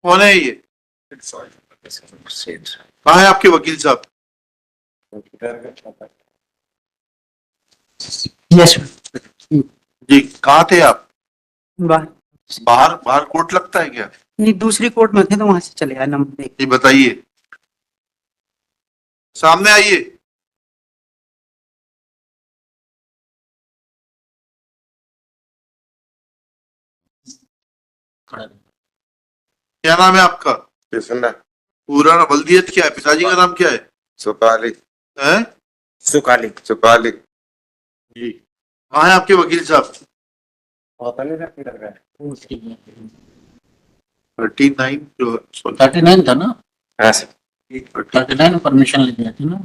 कौन है ये? कहाँ है आपके वकील साहब? यस जी, कहाँ थे आप? बाहर। बाहर बाहर कोर्ट लगता है क्या? नहीं, दूसरी कोर्ट में थे तो वहां से चले आए नंबर एक। जी बताइए, सामने आइए। क्या नाम है आपका? किसना? पूरा बल्दियत क्या है? पिताजी का नाम क्या है? सुकाली। हैं? सुकाली सुकाली। जी, कहाँ है आपके वकील साहब? 39 जो 39 था ना? हाँ सर। 39 परमिशन ले दिया था ना?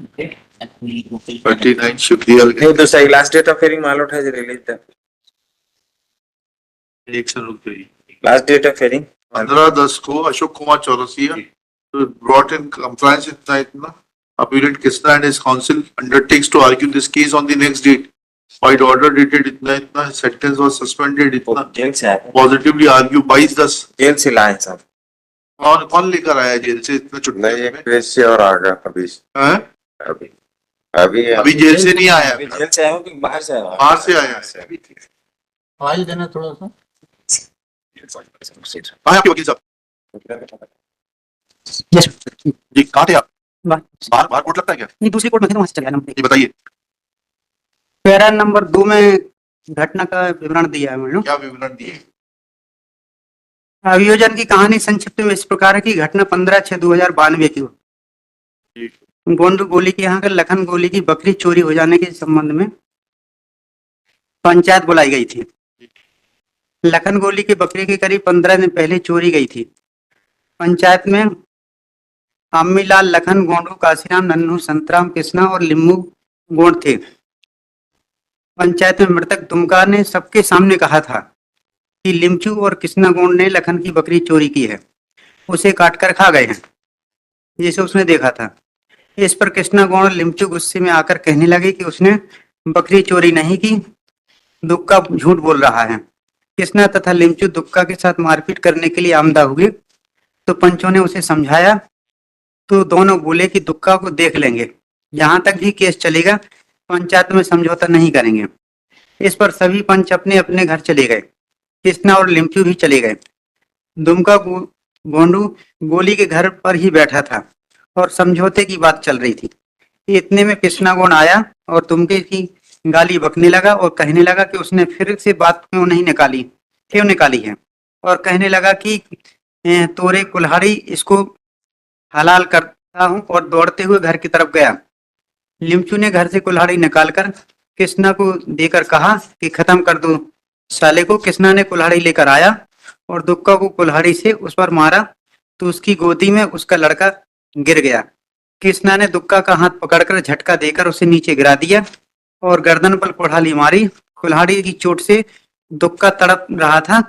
39 शुक्रिया। नहीं तो सही लास्ट डेट ऑफ हियरिंग मालूम है रिलीज द एक से रुक गई। लास्ट डेट ऑफ हियरिंग 15/10 को Ashok Kumar Chaurasia brought in compliance with the appellant Krishna and his counsel undertakes to argue this case on the next date. By the order dated इतना sentence was suspended इतना jail से आया। positively argue 22/10। Jail से लाए साहब। कौन कौन लेकर आया जेल से इतना नहीं छुट्टी एक में? पेज से और आ गया अभी हैं? अभी अभी अभी जेल से नहीं आया, अभी जेल से आया हूँ कि बाहर से आया हूँ? बाहर से आया है। फाइल देना थोड़ा सा। कहाँ है आपके वकील साहब? यस जी, कहाँ थे आप? बाहर। बाहर बाहर कोर्ट लगता है क्या? नहीं, दूसरी कोर्ट में थे तो वहां से चले आए नंबर एक। जी बताइए, पैरा नंबर 2 में घटना का विवरण दिया है मैडम। क्या विवरण दिए? अभियोजन की कहानी संक्षिप्त में इस प्रकार है कि घटना 15/6/2092 की हो। जी, गोंडू गोली के यहाँ के लखन गोली की बकरी चोरी हो जाने के संबंध में पंचायत बुलाई गई थी। लखन गोली की बकरी की करीब 15 दिन पहले चोरी गई थी। पंचायत में अम्मीलाल, लखन, गोंडू, काशीराम, नन्नू, संतराम, कृष्णा और लिम्बू गोंड थे। पंचायत में मृतक दुमका ने सबके सामने कहा था कि लिमचू और कृष्णा गोंड ने लखन की बकरी चोरी की है, उसे काटकर खा गए हैं, जिसे उसने देखा था। इस पर कृष्णा गोंड और लिमचू गुस्से में आकर कहने लगे कि उसने बकरी चोरी नहीं की, दुक्का झूठ बोल रहा है। कृष्णा तथा लिमचू दुक्का के साथ मारपीट करने के लिए आमदा हुए तो पंचों ने उसे समझाया तो दोनों बोले कि दुक्का को देख लेंगे, जहां तक भी केस चलेगा पंचायत में समझौता नहीं करेंगे। इस पर सभी पंच अपने अपने घर चले गए। कृष्णा और लिमचू भी चले गए। दुमका गोंडू गोली के घर पर ही बैठा था और समझौते की बात चल रही थी। इतने में कृष्णा गोंड आया और दुमके की गाली बकने लगा और कहने लगा कि उसने फिर से बात क्यों निकाली है, और कहने लगा कि तोरे कुल्हाड़ी इसको हलाल करता हूं, और दौड़ते हुए घर की तरफ गया। लिमचू ने घर से कुल्हाड़ी निकालकर कृष्णा को देकर कहा कि खत्म कर दो साले को। कृष्णा ने कुल्हाड़ी लेकर आया और दुक्का को कुल्हाड़ी से उस पर मारा तो उसकी गोदी में उसका लड़का गिर गया। कृष्णा ने दुक्का का हाथ पकड़कर झटका देकर उसे नीचे गिरा दिया और गर्दन पर कुल्हाड़ी मारी। कुल्हाड़ी की चोट से दुक्का तड़प रहा था।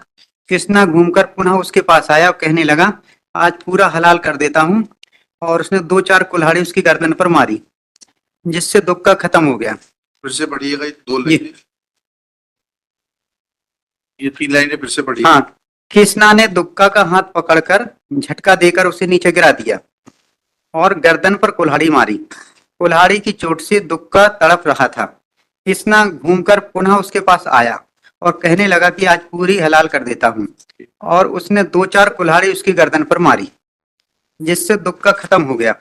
कृष्णा घूमकर पुनः उसके पास आया और कहने लगा, आज पूरा हलाल कर देता हूं, और उसने 2-4 कुल्हाड़ी उसकी गर्दन पर मारी, जिससे दुक्का खत्म हो गया। फिर से पढ़िएगा, ये 2 जी। लाइनें, ये 3 लाइनें फिर से पढ़िए। हाँ, कृष्णा ने दुक्का का हाथ पकड़कर झटका देकर उसे नीचे गिरा दिया और गर्दन पर कुल्हाड़ी मारी। कुल्हाड़ी की चोट से दुक्का तड़प रहा था। कृष्णा घूमकर पुनः उसके पास आया और कहने लगा कि आज पूरी हलाल कर देता हूं, और उसने 2-4 कुल्हाड़ी उसकी गर्दन पर मारी, जिससे दुक्का खत्म हो गया,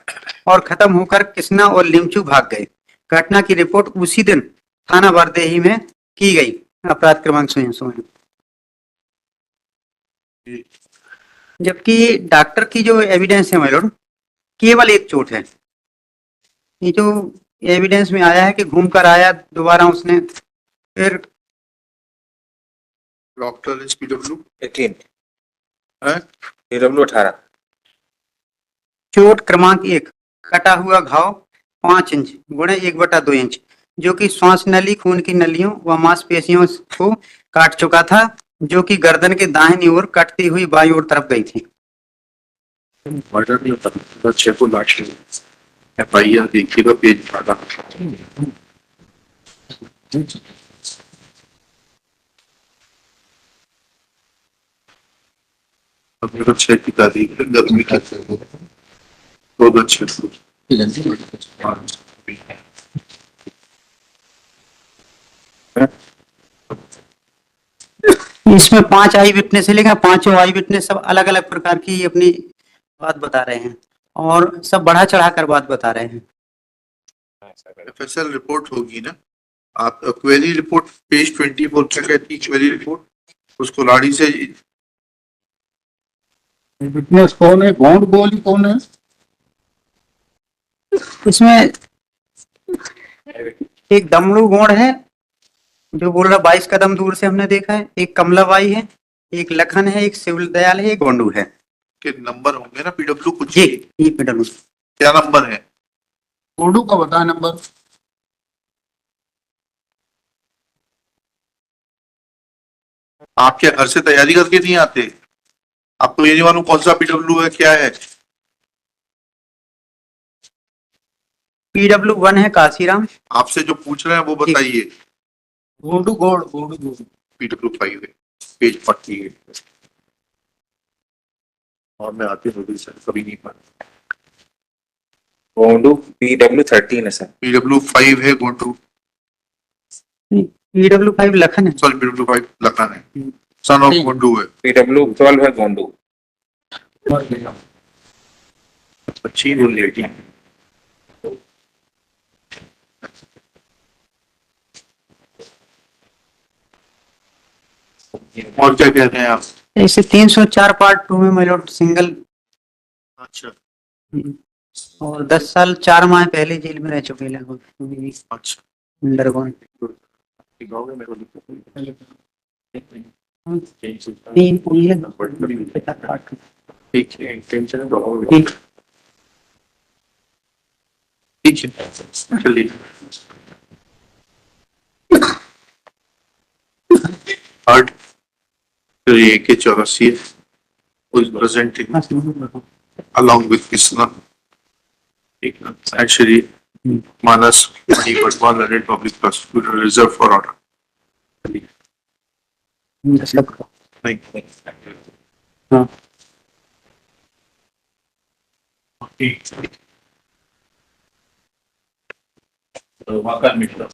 और खत्म होकर कृष्णा और लिमचू भाग गए। घटना की रिपोर्ट उसी दिन थाना बरदेही में की गई। अपराध क्रमांक 16। जबकि डॉक्टर की जो एविडेंस है मैडम, केवल एक चोट है। ये जो एविडेंस में आया है कि घूमकर आया दोबारा उसने, फिर डॉक्टर एसपीडब्ल्यू 18 है, PW 18 चोट क्रमांक 1, कटा हुआ घाव 5 इंच गुणे 1/2 इंच, जो कि श्वास नली, खून की नलियों व मांसपेशियों को काट चुका था, जो कि गर्दन के दाहिनी ओर कटती हुई बाईं ओर तरफ गई थी। मर्डर नहीं होता, बस 6 को लाश FIR देखिएगा, पेज उठाना। बहुत अच्छे की तारीख है गर्मी के बहुत अच्छे ठीक है जी। इसमें 5 आई विटनेस है, लेकिन 5 आई विटनेस सब अलग अलग प्रकार की अपनी बात बता रहे हैं और सब बढ़ा चढ़ा कर बात बता रहे हैं। एफएसएल रिपोर्ट होगी ना, आप क्वेरी रिपोर्ट पेज 24 क्या कहती है क्वेरी रिपोर्ट, उसको लाड़ी से विटनेस कौन है, गोंड गोली कौन है? इसमें एक दमड़ू गोंड है जो बोल रहा 22 कदम दूर से हमने देखा है, एक कमलाबाई है, एक लखन है, एक शिव दयाल है, एक गोंडू है। के नंबर होंगे ना, पीडब्ल्यू कुछ ये पीडब्ल्यू क्या नंबर है? गोंडू का बताया नंबर। आप क्या घर से तैयारी करके नहीं आते? आपको ये नहीं मालूम कौन सा पीडब्ल्यू है क्या है? PW1 है काशीराम। आपसे जो पूछ रहे हैं वो बताइए। गोंडू गोंडू। पीडब्ल्यू 5 है, पेज 40 है। और मैं आते होगी सर, कभी नहीं पढ़ा। गोंडू PW13 है सर। पीडब्ल्यू 5 है गोंटू, PW5 लखन है। सॉरी पीडब्ल्यू 5 लखन है, सन ऑफ गोंडू है। PW12 है गोंडू। अच्छी बोल लेगी। और क्या कह रहे हैं आप? ऐसे 304 पार्ट 2 में मेलोड सिंगल अच्छा और 10 साल 4 माह पहले जेल में रह चुके लगभग अच्छा अंडरगोन। ठीक है, ठीक ठीक है, चलिए। आर्ट ये के 84 was presenting along with Krishna, actually Manas Mani Patwal, Learned Public Prosecutor, reserved for order. Thank you. हाँ। Okay. So, Vakal Mitra.